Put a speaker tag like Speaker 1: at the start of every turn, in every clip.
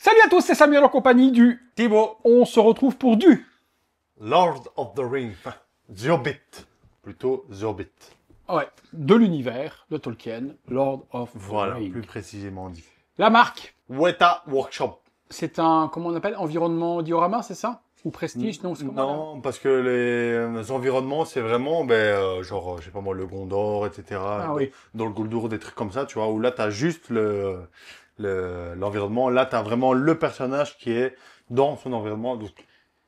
Speaker 1: Salut à tous, c'est Samuel en compagnie du
Speaker 2: Thibaut,
Speaker 1: On se retrouve pour du
Speaker 2: Lord of the Ring, enfin, The Hobbit, plutôt The Hobbit.
Speaker 1: de l'univers de Tolkien, Lord of the
Speaker 2: Voilà,
Speaker 1: Rings.
Speaker 2: plus précisément dit.
Speaker 1: La marque,
Speaker 2: Weta Workshop.
Speaker 1: c'est un, comment on appelle, environnement diorama, c'est ça? Ou prestige? Non, c'est comment là
Speaker 2: Non, parce que les environnements, c'est vraiment, genre, je sais pas moi, le Gondor, etc.
Speaker 1: Ah oui.
Speaker 2: Dans le Guldur, des trucs comme ça, tu vois, où là, t'as juste l'environnement. Là, t'as vraiment le personnage qui est dans son environnement. Donc,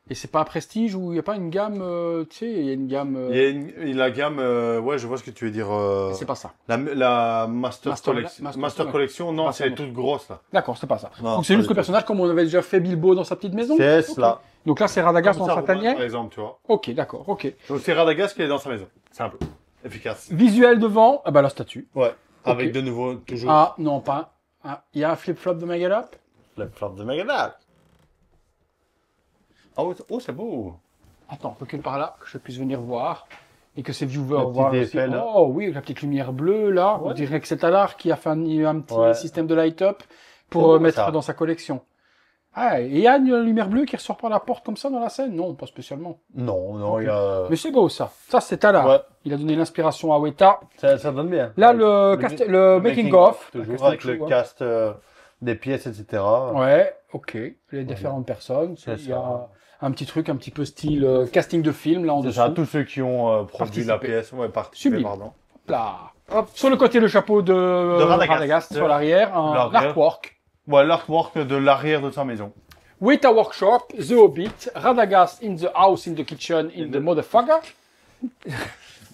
Speaker 1: Et c'est pas un prestige ou il n'y a pas une gamme, tu sais, il y a une gamme...
Speaker 2: il y a la gamme, ouais, je vois ce que tu veux dire.
Speaker 1: C'est pas ça.
Speaker 2: La Master
Speaker 1: ouais.
Speaker 2: Collection, non,
Speaker 1: Pas ça,
Speaker 2: c'est
Speaker 1: non.
Speaker 2: toute grosse, là.
Speaker 1: D'accord, c'est pas ça.
Speaker 2: Non,
Speaker 1: Donc c'est
Speaker 2: pas
Speaker 1: juste
Speaker 2: du
Speaker 1: le personnage comme on avait déjà fait Bilbo dans sa petite maison.
Speaker 2: C'est
Speaker 1: Ok.
Speaker 2: cela.
Speaker 1: Donc là c'est Radagast
Speaker 2: Comme
Speaker 1: dans
Speaker 2: ça,
Speaker 1: sa
Speaker 2: Romain,
Speaker 1: tanière.
Speaker 2: par exemple, tu vois.
Speaker 1: Ok, d'accord, ok.
Speaker 2: Donc c'est Radagast qui est dans sa maison. Simple. Efficace.
Speaker 1: Visuel devant, ah bah la statue.
Speaker 2: Ouais. Avec
Speaker 1: Ok.
Speaker 2: de nouveau, toujours.
Speaker 1: Ah, non, pas. Ah, il y a un flip-flop de Megalop.
Speaker 2: Le flop de Megadeth. Oh, c'est beau.
Speaker 1: Attends, recule par là, que je puisse venir voir. Et que ces viewers
Speaker 2: La petite
Speaker 1: voient aussi.
Speaker 2: effet, là.
Speaker 1: Oh oui, avec la petite lumière bleue, là.
Speaker 2: Ouais.
Speaker 1: On dirait que c'est Talar qui a fait un petit
Speaker 2: Ouais.
Speaker 1: système de light-up pour
Speaker 2: C'est beau,
Speaker 1: mettre
Speaker 2: ça.
Speaker 1: dans sa collection. Ah, et il y a une lumière bleue qui ressort par la porte comme ça dans la scène? Non, pas spécialement.
Speaker 2: Non, non,
Speaker 1: Ok.
Speaker 2: il y a.
Speaker 1: Mais c'est beau, ça. Ça, c'est Talar.
Speaker 2: Ouais.
Speaker 1: Il a donné l'inspiration à Weta.
Speaker 2: Ça donne bien.
Speaker 1: Là,
Speaker 2: Avec
Speaker 1: le making-of.
Speaker 2: Toujours avec le cast des pièces, etc.
Speaker 1: Ouais, ok. Les différentes personnes.
Speaker 2: C'est
Speaker 1: Il y a
Speaker 2: ça.
Speaker 1: un petit truc, un petit peu style casting de film, là, en
Speaker 2: C'est
Speaker 1: dessous.
Speaker 2: ça, tous ceux qui ont produit la
Speaker 1: Participé.
Speaker 2: pièce, ouais, participé,
Speaker 1: Sublime.
Speaker 2: pardon.
Speaker 1: Hop là. Hop. Sur le côté, le chapeau de Radagast. Sur l'arrière, un
Speaker 2: l'arrière.
Speaker 1: artwork.
Speaker 2: Ouais, l'artwork de l'arrière de sa maison.
Speaker 1: Weta Workshop, The Hobbit, Radagast in the house, in the kitchen, in the motherfucker.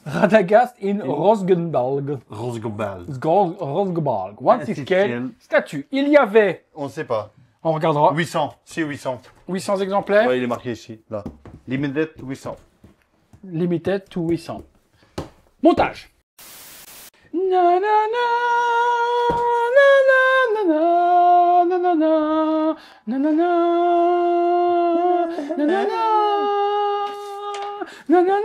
Speaker 1: Radagast in Rosgenbalg.
Speaker 2: Rosgobal.
Speaker 1: Rosgenbalg. One
Speaker 2: Six
Speaker 1: six scale.
Speaker 2: scale.
Speaker 1: Statue. Il y avait,
Speaker 2: On ne sait pas.
Speaker 1: on regardera,
Speaker 2: 800. Si, 800.
Speaker 1: 800 exemplaires.
Speaker 2: Ouais, il est marqué ici, là. Limited 800.
Speaker 1: Limited to 800. Montage. Na na na na na na na na na na na na na na na na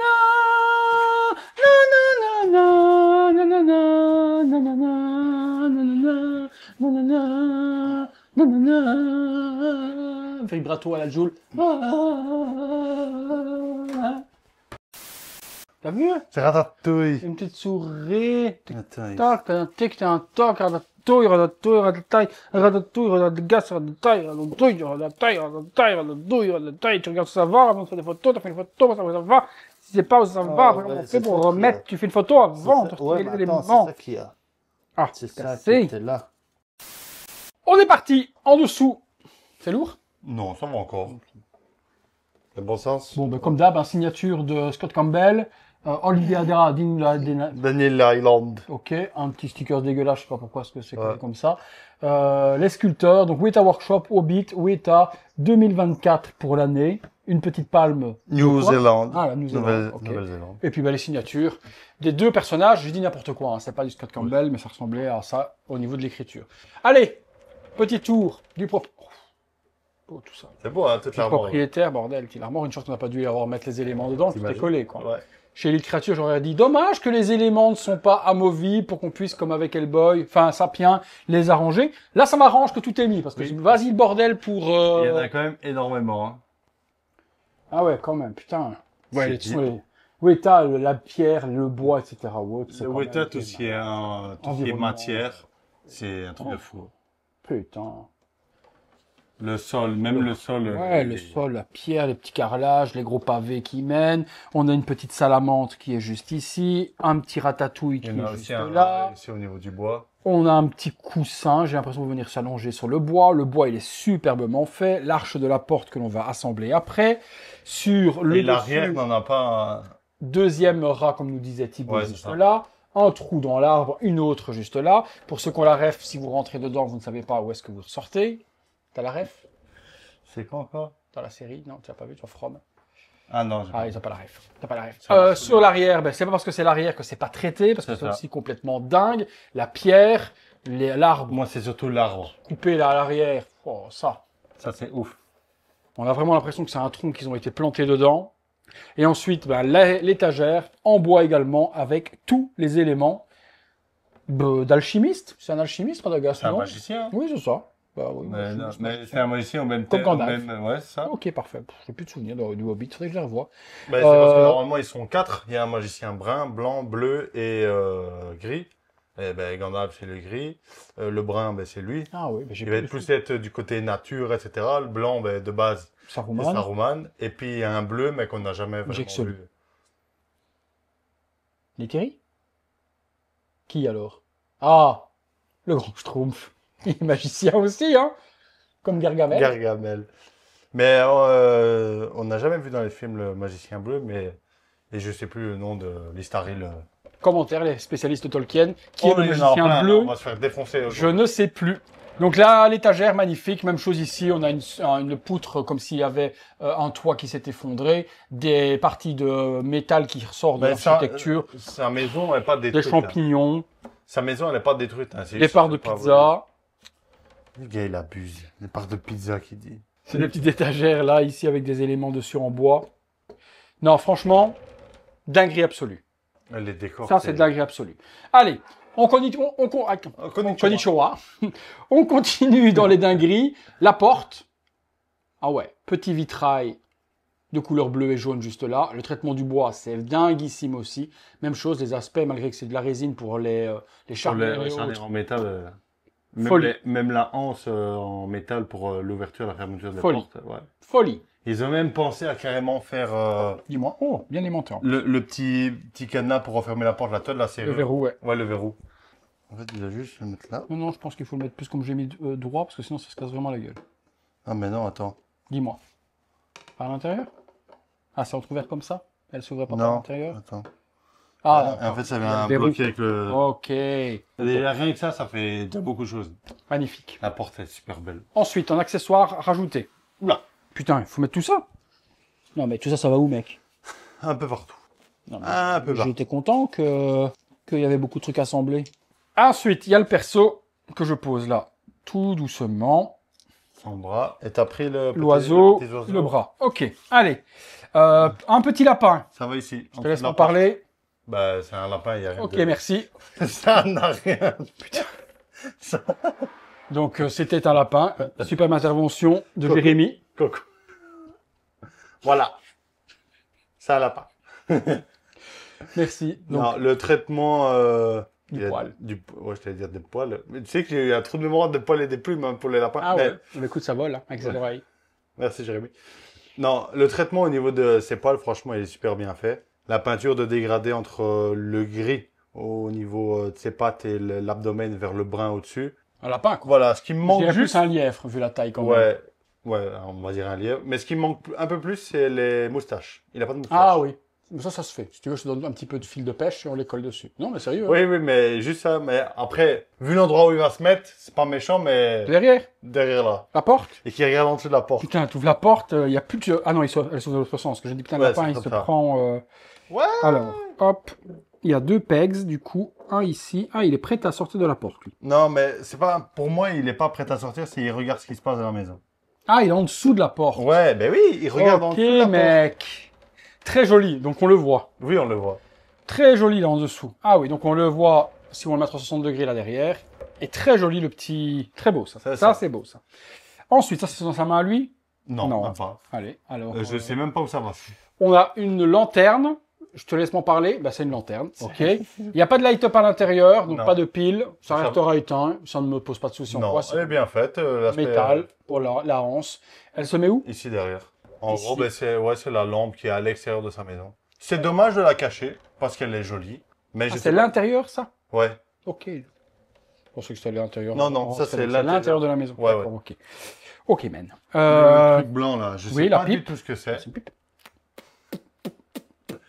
Speaker 1: na na vibrato à la Joule. T'as vu?
Speaker 2: C'est Ratatouille.
Speaker 1: Une petite souris.
Speaker 2: Attends,
Speaker 1: Tac, t'as un tic, t'as un toc, ratatouille, ratatouille, ratatouille, ratatouille, ratatouille, ratatouille, ratatouille, ratatouille, ratatouille, ratatouille, ratatouille, tu regardes où ça va, avant de faire des photos, t'as fait une photo, ça va. Si c'est pas où ça va, après, on fait pour remettre, tu fais une photo avant, tu retrouves les éléments.
Speaker 2: qu'il y a.
Speaker 1: Ah,
Speaker 2: C'est
Speaker 1: c'est
Speaker 2: ça
Speaker 1: cassé.
Speaker 2: qui était là.
Speaker 1: On est parti, en dessous. C'est lourd?
Speaker 2: Non, ça va encore. Le bon sens.
Speaker 1: Bon, ben, comme d'hab, hein, signature de Scott Campbell, Olivier Adera,
Speaker 2: Daniel Island.
Speaker 1: ok, un petit sticker dégueulasse, je sais pas pourquoi, est-ce que c'est
Speaker 2: Ouais.
Speaker 1: comme ça. Les sculpteurs, donc Weta Workshop, Hobbit, Weta, 2024 pour l'année, une petite palme.
Speaker 2: New
Speaker 1: de quoi?
Speaker 2: Zealand.
Speaker 1: Ah, la Nouvelle-Zélande, ok.
Speaker 2: Nouvelle-Zélande.
Speaker 1: Et puis bah, les signatures des deux personnages, je dis n'importe quoi, hein, c'est pas du Scott Campbell, mais ça ressemblait à ça au niveau de l'écriture. Allez, petit tour du Oh, tout ça.
Speaker 2: C'est beau, hein, toute
Speaker 1: Le
Speaker 2: l'armoire.
Speaker 1: propriétaire, bordel, qui l'armoire, une chance qu'on n'a pas dû avoir mettre les éléments dedans, tout est
Speaker 2: T'imagines
Speaker 1: collé, quoi.
Speaker 2: Ouais.
Speaker 1: Chez Elite Creature, j'aurais dit, dommage que les éléments ne sont pas amovibles pour qu'on puisse, comme avec Hellboy, enfin, Sapien, les arranger. Là, ça m'arrange que tout est mis, parce que
Speaker 2: Oui.
Speaker 1: vas-y le bordel pour...
Speaker 2: Il y en a quand même énormément. Hein.
Speaker 1: Ah ouais, quand même, putain. Ouais,
Speaker 2: C'est
Speaker 1: les
Speaker 2: bien.
Speaker 1: les... Oui, t'as la pierre, le bois, etc. Ouais, c'est
Speaker 2: Le
Speaker 1: quand
Speaker 2: Weta,
Speaker 1: même-
Speaker 2: tout ce qui est, tout ce qui est
Speaker 1: Environnement.
Speaker 2: matière, c'est un truc de fou.
Speaker 1: Putain.
Speaker 2: Le sol, même le sol.
Speaker 1: Ouais, le sol, la pierre, les petits carrelages, les gros pavés qui mènent. On a une petite salamandre qui est juste ici. Un petit ratatouille qui
Speaker 2: Il y en
Speaker 1: est
Speaker 2: a
Speaker 1: juste
Speaker 2: aussi un
Speaker 1: là.
Speaker 2: ici au niveau du bois.
Speaker 1: On a un petit coussin, j'ai l'impression de venir s'allonger sur le bois. Le bois, il est superbement fait. L'arche de la porte que l'on va assembler après. Sur le
Speaker 2: Et l'arrière
Speaker 1: dessus,
Speaker 2: n'en a pas.
Speaker 1: deuxième rat, comme nous disait Thibaut,
Speaker 2: Ouais, c'est
Speaker 1: juste
Speaker 2: ça.
Speaker 1: là. Un trou dans l'arbre, une autre juste là. Pour ceux qui ont la ref, si vous rentrez dedans, vous ne savez pas où est-ce que vous ressortez. T'as la ref?
Speaker 2: C'est quoi encore?
Speaker 1: Dans la série? Non, tu l'as pas vu, tu vois From.
Speaker 2: Ah non, j'ai
Speaker 1: Ah,
Speaker 2: pas.
Speaker 1: ils ont pas la ref. T'as pas la ref.
Speaker 2: Ça va,
Speaker 1: Sur l'arrière, ben, c'est pas parce que c'est l'arrière que c'est pas traité, parce que
Speaker 2: C'est
Speaker 1: c'est
Speaker 2: ça.
Speaker 1: aussi complètement dingue. La pierre, l'arbre
Speaker 2: Moi, c'est surtout l'arbre.
Speaker 1: coupé là à l'arrière. Oh, ça.
Speaker 2: Ça, c'est ouf.
Speaker 1: On a vraiment l'impression que c'est un tronc qu'ils ont été plantés dedans. Et ensuite, ben, l'étagère, en bois également, avec tous les éléments d'alchimiste. C'est un alchimiste, Radagast,
Speaker 2: C'est un
Speaker 1: non?
Speaker 2: magicien.
Speaker 1: Oui, c'est ça. Bah oui,
Speaker 2: Mais,
Speaker 1: je
Speaker 2: non,
Speaker 1: me suis
Speaker 2: mais c'est un magicien au même
Speaker 1: Comme
Speaker 2: thème.
Speaker 1: Gandalf.
Speaker 2: Ouais, c'est ça.
Speaker 1: Ok, parfait. Je n'ai plus de souvenirs du Hobbit, faudrait que je les revoie.
Speaker 2: Ben, c'est parce que
Speaker 1: Euh,
Speaker 2: normalement ils sont quatre. Il y a un magicien brun, blanc, bleu et gris. Et ben, Gandalf c'est le gris. Le brun, ben, c'est lui.
Speaker 1: Ah oui, j'ai
Speaker 2: Il va
Speaker 1: plus
Speaker 2: être plus être du côté nature, etc. Le blanc, ben, de base, c'est
Speaker 1: Saruman.
Speaker 2: Saruman. Et puis il y a un bleu, mais qu'on n'a jamais vraiment
Speaker 1: Jake Sully.
Speaker 2: vu.
Speaker 1: Leteri? Qui alors? Ah, le grand Schtroumpf. Il est magicien aussi, hein? Comme Gargamel.
Speaker 2: Gargamel. Mais on n'a jamais vu dans les films le magicien bleu, mais et je sais plus le nom de l'Istaril.
Speaker 1: Commentaire, les spécialistes Tolkien. Qui est
Speaker 2: Oh,
Speaker 1: le
Speaker 2: il y en a
Speaker 1: magicien
Speaker 2: plein,
Speaker 1: bleu?
Speaker 2: on va se faire défoncer
Speaker 1: Je
Speaker 2: aujourd'hui.
Speaker 1: ne sais plus. Donc là, l'étagère, magnifique. Même chose ici, on a une poutre comme s'il y avait un toit qui s'est effondré, des parties de métal qui ressortent de
Speaker 2: Ben,
Speaker 1: l'architecture,
Speaker 2: sa maison, elle n'est pas
Speaker 1: des
Speaker 2: détruite. Hein.
Speaker 1: champignons,
Speaker 2: Sa maison, elle n'est pas détruite. Hein. C'est
Speaker 1: des
Speaker 2: juste
Speaker 1: parts
Speaker 2: que
Speaker 1: de
Speaker 2: c'est pas
Speaker 1: pizza.
Speaker 2: volé. Le gars, il abuse. Des parts de pizza, qu'il dit.
Speaker 1: C'est des petites étagères là, ici, avec des éléments dessus en bois. Non, franchement, dinguerie absolue.
Speaker 2: Les décors.
Speaker 1: Ça, c'est dinguerie absolue. Allez, on continue. Konnichiwa. On continue dans les dingueries. La porte. Ah ouais, petit vitrail de couleur bleue et jaune juste là. Le traitement du bois, c'est dinguissime aussi. Même chose, les aspects, malgré que c'est de la résine pour les
Speaker 2: Sur
Speaker 1: charnières
Speaker 2: les
Speaker 1: et
Speaker 2: charnières
Speaker 1: autres.
Speaker 2: en métal. Même,
Speaker 1: Folie.
Speaker 2: même la anse en métal pour l'ouverture et la fermeture des
Speaker 1: Folie.
Speaker 2: portes. Ouais.
Speaker 1: Folie.
Speaker 2: Ils ont même pensé à carrément faire
Speaker 1: Dis-moi. Oh, bien aimanté.
Speaker 2: le petit cadenas pour refermer la porte, la toile de la
Speaker 1: Le
Speaker 2: serrure.
Speaker 1: verrou, ouais.
Speaker 2: Ouais, le verrou. En fait, il a juste le mettre là.
Speaker 1: Non, non, je pense qu'il faut le mettre plus comme j'ai mis droit, parce que sinon ça se casse vraiment la gueule.
Speaker 2: Ah, mais non, attends.
Speaker 1: Dis-moi. Par l'intérieur? Ah, c'est entrouvert comme ça? Elle s'ouvrait pas par
Speaker 2: Non,
Speaker 1: l'intérieur?
Speaker 2: attends.
Speaker 1: Ah,
Speaker 2: en fait, ça
Speaker 1: il y a
Speaker 2: vient
Speaker 1: le verrou.
Speaker 2: bloquer avec le...
Speaker 1: Ok.
Speaker 2: Déjà, rien que ça fait déjà beaucoup de choses.
Speaker 1: Magnifique.
Speaker 2: La porte est super belle.
Speaker 1: Ensuite, un accessoire rajouté.
Speaker 2: Oula.
Speaker 1: Putain, il faut mettre tout ça? Non, mais tout ça, ça va où, mec?
Speaker 2: Un peu partout.
Speaker 1: Non, mais
Speaker 2: Un peu partout.
Speaker 1: j'étais content qu'il y avait beaucoup de trucs assemblés. Ensuite, il y a le perso que je pose là, tout doucement.
Speaker 2: Son bras. Et t'as pris
Speaker 1: L'oiseau,
Speaker 2: petit oiseau.
Speaker 1: le bras. Ok, allez. Un petit lapin.
Speaker 2: Ça va ici.
Speaker 1: Je te laisse m'en parler.
Speaker 2: Bah, c'est un lapin, il y a rien
Speaker 1: Ok,
Speaker 2: de...
Speaker 1: merci.
Speaker 2: Ça n'a rien. Putain. Ça...
Speaker 1: Donc, c'était un lapin. Superbe intervention de Jérémy.
Speaker 2: Coco. Voilà. C'est un lapin.
Speaker 1: Merci. Donc,
Speaker 2: Non, le traitement...
Speaker 1: Du
Speaker 2: il y a
Speaker 1: poil.
Speaker 2: Ouais, je t'allais dire des poils. Mais tu sais qu'il y a un trou de mémoire des poils et des plumes hein, pour les lapins.
Speaker 1: ah
Speaker 2: Mais-
Speaker 1: ouais, mais écoute, ça vole, hein, avec ses
Speaker 2: Ouais.
Speaker 1: oreilles.
Speaker 2: Merci Jérémy. Non, le traitement au niveau de ses poils, franchement, il est super bien fait. La peinture de dégradé entre le gris au niveau de ses pattes et l'abdomen vers le brun au-dessus.
Speaker 1: Un lapin, quoi.
Speaker 2: Voilà, ce qui me
Speaker 1: Je
Speaker 2: manque
Speaker 1: dirais
Speaker 2: juste...
Speaker 1: plus un lièvre, vu la taille quand même.
Speaker 2: Ouais, ouais, on va dire un lièvre. Mais ce qui me manque un peu plus, c'est les moustaches. Il a pas de moustache.
Speaker 1: Ah oui. Mais ça se fait. Si tu veux, je te donne un petit peu de fil de pêche et on les colle dessus. Non, mais sérieux. Hein.
Speaker 2: Oui, oui, mais juste ça. Mais après, vu l'endroit où il va se mettre, c'est pas méchant, mais
Speaker 1: Derrière,
Speaker 2: derrière là.
Speaker 1: la porte.
Speaker 2: Et qui regarde en dessous de la porte.
Speaker 1: Putain, tu ouvres la porte, il y a plus de... Ah non, elle s'ouvre de l'autre sens. Que j'ai dit, putain, le
Speaker 2: Ouais,
Speaker 1: lapin,
Speaker 2: c'est
Speaker 1: il
Speaker 2: comme
Speaker 1: se
Speaker 2: ça.
Speaker 1: prend...
Speaker 2: Ouais.
Speaker 1: Alors, hop. Il y a deux pegs, du coup. Un ici. Ah, il est prêt à sortir de la porte, lui.
Speaker 2: Non, mais c'est pas. Pour moi, il est pas prêt à sortir s'il regarde ce qui se passe dans la maison.
Speaker 1: Ah, il est en dessous de la porte.
Speaker 2: Ouais, ben oui, il regarde en
Speaker 1: Ok,
Speaker 2: dessous de la porte.
Speaker 1: mec. Très joli, donc on le voit.
Speaker 2: Oui, on le voit.
Speaker 1: Très joli là en dessous. Ah oui, donc on le voit si on le met à 360 degrés là derrière. Et très joli le petit... Très beau ça.
Speaker 2: C'est
Speaker 1: Ça,
Speaker 2: ça.
Speaker 1: c'est beau ça. Ensuite, ça c'est dans sa main à lui.
Speaker 2: Non,
Speaker 1: Non.
Speaker 2: même pas.
Speaker 1: Allez, alors...
Speaker 2: Je sais même pas où ça va.
Speaker 1: On a une lanterne. Je te laisse m'en parler. Bah, c'est une lanterne. Ok. Il n'y a pas de light-up à l'intérieur, donc
Speaker 2: Non.
Speaker 1: pas de pile. Ça
Speaker 2: Ça
Speaker 1: restera éteint. Ça ne me pose pas de souci en
Speaker 2: Non,
Speaker 1: quoi.
Speaker 2: elle est bien faite. L'aspect,
Speaker 1: Métal pour la anse. Elle se met où?
Speaker 2: Ici derrière. En
Speaker 1: Ici.
Speaker 2: gros, ben, c'est la lampe qui est à l'extérieur de sa maison. C'est dommage de la cacher parce qu'elle est jolie. Mais
Speaker 1: Ah,
Speaker 2: je
Speaker 1: c'est
Speaker 2: sais pas.
Speaker 1: l'intérieur ça?
Speaker 2: Ouais.
Speaker 1: Ok. Je pensais que c'était l'intérieur.
Speaker 2: Non, non, ça, c'est
Speaker 1: l'intérieur de la maison.
Speaker 2: Ouais,
Speaker 1: D'accord, ok. Ok, man.
Speaker 2: Le truc blanc là, je
Speaker 1: oui,
Speaker 2: sais
Speaker 1: la
Speaker 2: pas du
Speaker 1: pipe.
Speaker 2: tout ce que c'est.
Speaker 1: C'est une pipe.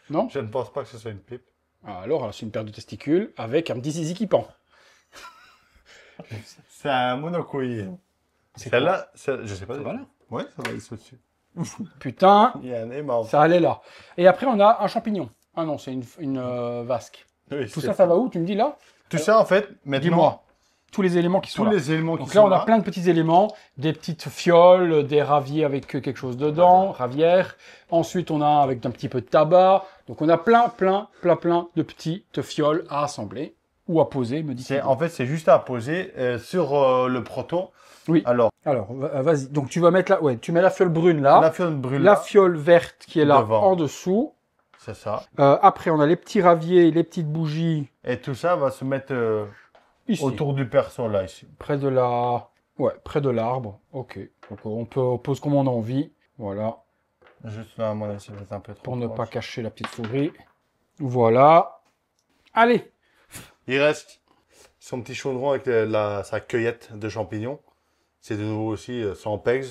Speaker 1: Non?
Speaker 2: Je ne pense pas que ce soit une pipe.
Speaker 1: Alors, c'est une paire de testicules avec un petit zizi qui pend.
Speaker 2: C'est un monocouille.
Speaker 1: C'est
Speaker 2: Celle-là, je sais pas.
Speaker 1: Ça va là?
Speaker 2: Ouais, ça va ici au-dessus.
Speaker 1: Putain,
Speaker 2: Il y a un aimant.
Speaker 1: ça allait là. Et après, on a un champignon. Ah non, c'est une vasque.
Speaker 2: Oui,
Speaker 1: Tout
Speaker 2: c'est
Speaker 1: ça, ça va où? Tu me dis là?
Speaker 2: Tout ça, en fait, maintenant,
Speaker 1: Dis-moi. Tous les éléments qui sont
Speaker 2: tous
Speaker 1: là.
Speaker 2: les éléments qui
Speaker 1: Donc
Speaker 2: sont
Speaker 1: là, on a
Speaker 2: là,
Speaker 1: plein de petits éléments, des petites fioles, des raviers avec quelque chose dedans, ravières. Ensuite, on a avec un petit peu de tabac. Donc, on a plein de petites fioles à assembler ou à poser, me dit.
Speaker 2: en fait, c'est juste à poser sur le proto.
Speaker 1: Oui.
Speaker 2: Alors,
Speaker 1: Vas-y. Donc, tu vas mettre la, ouais, tu mets la fiole brune là.
Speaker 2: la fiole brûle
Speaker 1: La
Speaker 2: là,
Speaker 1: fiole verte qui est là
Speaker 2: devant.
Speaker 1: en dessous.
Speaker 2: C'est ça.
Speaker 1: Après, on a les petits raviers, les petites bougies
Speaker 2: Et tout ça va se mettre
Speaker 1: ici.
Speaker 2: autour du perso, là, ici.
Speaker 1: Près de la... Ouais, près de l'arbre. Ok. Donc, on pose comme on a envie. Voilà.
Speaker 2: Juste là, à mon avis, ça va être un peu trop
Speaker 1: Pour ne
Speaker 2: proche.
Speaker 1: pas cacher la petite souris. Voilà. Allez.
Speaker 2: Il reste son petit chaudron avec sa cueillette de champignons. C'est de nouveau aussi sans pegs.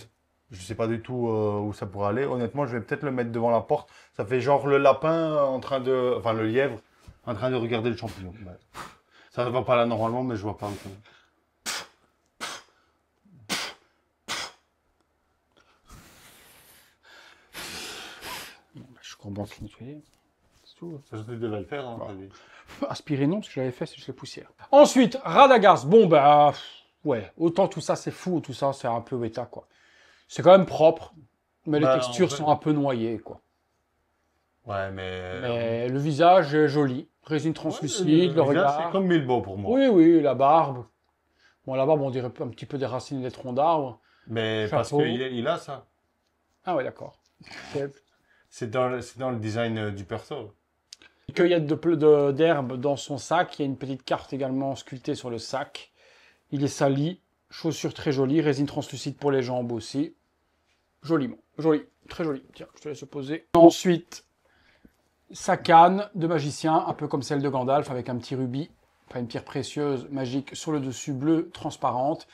Speaker 2: Je sais pas du tout où ça pourrait aller. Honnêtement, je vais peut-être le mettre devant la porte. Ça fait genre le lapin en train de... Enfin, le lièvre en train de regarder le champignon. Ouais. Ça ne va pas là normalement, mais je vois pas où.
Speaker 1: Je suis content de nettoyer. C'est tout.
Speaker 2: Ça, je devais le faire, hein, t'as dit.
Speaker 1: Aspirer non, parce que je l'avais fait, c'est juste la poussière. Ensuite, Radagast. Bon, bah, ouais, autant tout ça, c'est fou, tout ça, c'est un peu bêta, quoi. C'est quand même propre, mais les
Speaker 2: Bah,
Speaker 1: textures
Speaker 2: en fait-
Speaker 1: sont un peu noyées, quoi.
Speaker 2: Ouais, mais...
Speaker 1: Mais le visage est joli. Résine translucide, le regard.
Speaker 2: C'est comme Bilbo pour moi.
Speaker 1: Oui, oui, la barbe. Bon, la barbe, on dirait un petit peu des racines des troncs d'arbres.
Speaker 2: Mais
Speaker 1: Chapeau.
Speaker 2: parce qu'il a ça.
Speaker 1: Ah ouais, d'accord.
Speaker 2: C'est dans le design du perso.
Speaker 1: Une cueillette d'herbe dans son sac. Il y a une petite carte également sculptée sur le sac. Il est sali. Chaussures très jolies. Résine translucide pour les jambes aussi. Joliment. Joli. Très joli. Tiens, je te laisse poser. Ensuite, sa canne de magicien, un peu comme celle de Gandalf, avec un petit rubis, enfin une pierre précieuse magique sur le dessus, bleu, transparente.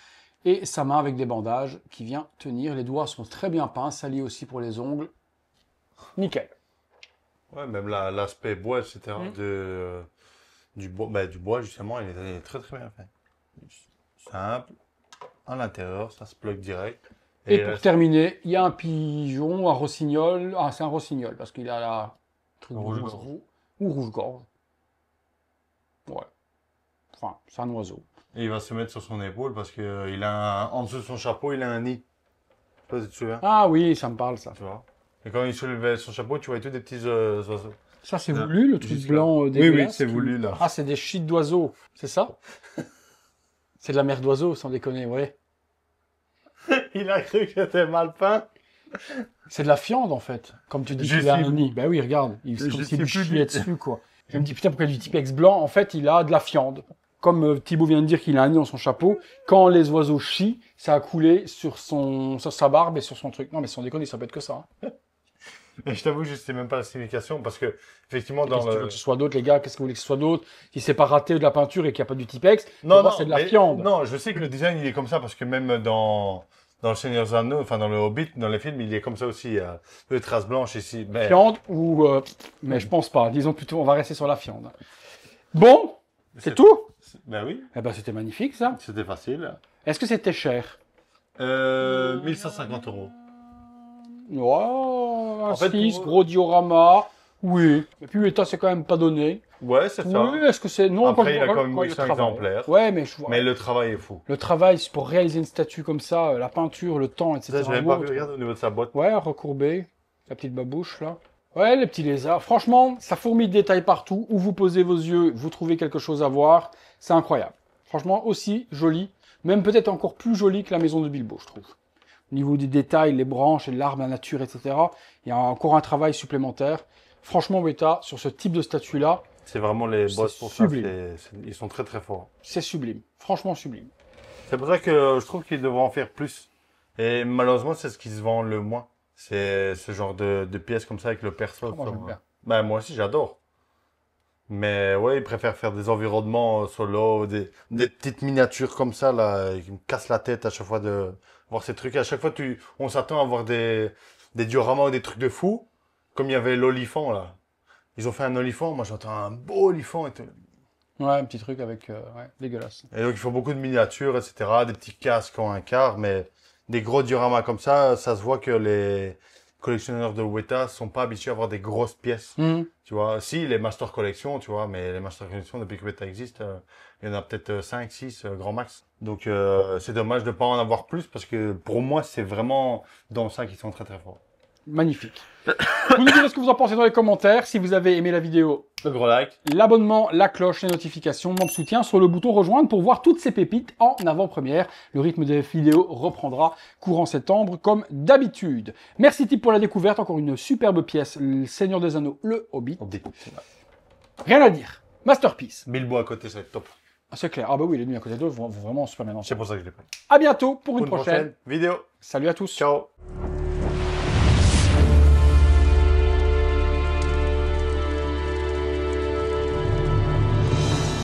Speaker 1: Et sa main avec des bandages qui vient tenir. Les doigts sont très bien peints, salis aussi pour les ongles. Nickel.
Speaker 2: Ouais, même l'aspect bois, etc. Du bois, justement, il est très très bien fait. Simple. À l'intérieur, ça se plug direct.
Speaker 1: Et pour terminer, il y a un pigeon, un rossignol. Ah, c'est un rossignol parce qu'il a la truc
Speaker 2: Rouge-gorge.
Speaker 1: ou rouge-gorge. Ouais. Enfin, c'est un oiseau.
Speaker 2: Et il va se mettre sur son épaule parce que il a en dessous de son chapeau, il a un nid. Je sais pas si tu te souviens.
Speaker 1: Ah oui, ça me parle ça.
Speaker 2: Tu vois. Et quand il soulevait son chapeau, tu voyais tous des petits oiseaux.
Speaker 1: Ça, c'est
Speaker 2: Là.
Speaker 1: voulu, le truc
Speaker 2: Juste là.
Speaker 1: blanc
Speaker 2: Oui,
Speaker 1: dégueulasse
Speaker 2: c'est
Speaker 1: qui-
Speaker 2: voulu, là.
Speaker 1: Ah, c'est des shit d'oiseaux, c'est ça? C'est de la merde d'oiseaux, sans déconner, ouais.
Speaker 2: Il a cru que c'était mal peint.
Speaker 1: C'est de la fiente, en fait. Comme tu dis
Speaker 2: Je
Speaker 1: qu'il a
Speaker 2: suis-
Speaker 1: un nid. Bah oui, regarde, c'est
Speaker 2: Je
Speaker 1: comme
Speaker 2: suis
Speaker 1: s'il lui
Speaker 2: plus
Speaker 1: chiait
Speaker 2: du-
Speaker 1: dessus, quoi. Je me dis, putain, pourquoi du Tipex blanc? En fait, il a de la fiente. Comme Thibaut vient de dire qu'il a un nid dans son chapeau, quand les oiseaux chient, ça a coulé sur sa barbe et sur son truc. Non, mais sans déconner, ça peut être que ça. Hein.
Speaker 2: Et je t'avoue, je sais même pas la signification parce que, effectivement, dans
Speaker 1: Qu'est-ce que tu veux
Speaker 2: le.
Speaker 1: que ce soit d'autre, les gars? Qu'est-ce que vous voulez que ce soit d'autre? Si c'est pas raté de la peinture et qu'il n'y a pas du Tipex,
Speaker 2: Non,
Speaker 1: pour moi,
Speaker 2: non,
Speaker 1: c'est de la
Speaker 2: mais-
Speaker 1: fiente.
Speaker 2: Non, je sais que le design, il est comme ça parce que même dans le Seigneur des Anneaux, enfin dans le Hobbit, dans les films, il est comme ça aussi. Il y a les traces blanches ici. Mais...
Speaker 1: Fiande ou... mais je pense pas. Disons plutôt, on va rester sur la fiande. Bon, c'est tout?
Speaker 2: Ben oui,
Speaker 1: Eh ben, c'était magnifique, ça.
Speaker 2: c'était facile.
Speaker 1: Est-ce que c'était cher?
Speaker 2: 1150 €.
Speaker 1: Oh, un
Speaker 2: En fait,
Speaker 1: 6,
Speaker 2: pour-
Speaker 1: gros diorama. Oui. Et puis, l'État, c'est quand même pas donné.
Speaker 2: Ouais, c'est ça.
Speaker 1: Oui, est-ce que c'est... Non,
Speaker 2: Après, il a quand même
Speaker 1: le
Speaker 2: 800
Speaker 1: travail.
Speaker 2: exemplaires.
Speaker 1: Ouais, mais je vois.
Speaker 2: Mais le travail est fou.
Speaker 1: Le travail, c'est pour réaliser une statue comme ça, la peinture, le temps, etc.
Speaker 2: Ça, je l'avais pas vu.
Speaker 1: L'autre.
Speaker 2: Regarde au niveau de sa boîte.
Speaker 1: Ouais, recourbé. La petite babouche, là. Ouais, les petits lézards. Franchement, ça fourmille de détails partout. Où vous posez vos yeux, vous trouvez quelque chose à voir. C'est incroyable. Franchement, aussi joli. Même peut-être encore plus joli que la maison de Bilbo, je trouve. Au niveau des détails, les branches, l'arbre, la nature, etc. Il y a encore un travail supplémentaire. Franchement, Weta, sur ce type de statue-là,
Speaker 2: C'est vraiment les
Speaker 1: C'est
Speaker 2: boss pour
Speaker 1: sublime.
Speaker 2: ça. Ils sont très très forts.
Speaker 1: c'est sublime. Franchement sublime.
Speaker 2: C'est pour ça que je trouve qu'ils devraient en faire plus. Et malheureusement, c'est ce qui se vend le moins. C'est ce genre de pièces comme ça avec le perso.
Speaker 1: Moi, j'aime bien.
Speaker 2: Ben, moi aussi, j'adore. Mais ouais, ils préfèrent faire des environnements solo, des petites miniatures comme ça, là, qui me cassent la tête à chaque fois de voir ces trucs. À chaque fois, on s'attend à voir des dioramas ou des trucs de fou. Comme il y avait l'olifant, là. Ils ont fait un olifant, moi j'entends un beau olifant et tout.
Speaker 1: Ouais, un petit truc avec... ouais, dégueulasse.
Speaker 2: Et donc, il faut beaucoup de miniatures, etc. Des petits casques en un quart, mais des gros dioramas comme ça se voit que les collectionneurs de Weta sont pas habitués à avoir des grosses pièces.
Speaker 1: Mhm.
Speaker 2: Tu vois, si, les Master Collection, tu vois, mais les Master Collection, depuis que Weta existe, il y en a peut-être 5, 6, grand max. Donc, c'est dommage de pas en avoir plus parce que pour moi, c'est vraiment dans ça qu'ils sont très très forts.
Speaker 1: Magnifique. Vous nous direz ce que vous en pensez dans les commentaires. Si vous avez aimé la vidéo,
Speaker 2: Le gros like.
Speaker 1: l'abonnement, la cloche, les notifications, mon soutien sur le bouton rejoindre pour voir toutes ces pépites en avant-première. Le rythme des vidéos reprendra courant septembre comme d'habitude. Merci Tip pour la découverte. Encore une superbe pièce. Le Seigneur des Anneaux, le Hobbit. Rien à dire. Masterpiece.
Speaker 2: Bilbo à côté, ça va être top.
Speaker 1: Ah, c'est clair. Ah bah oui, les nuits à côté d'eux vont vraiment super bien ensemble.
Speaker 2: C'est pour ça que je l'ai pris.
Speaker 1: À bientôt pour une
Speaker 2: Pour une
Speaker 1: prochaine
Speaker 2: vidéo.
Speaker 1: Salut à tous.
Speaker 2: Ciao.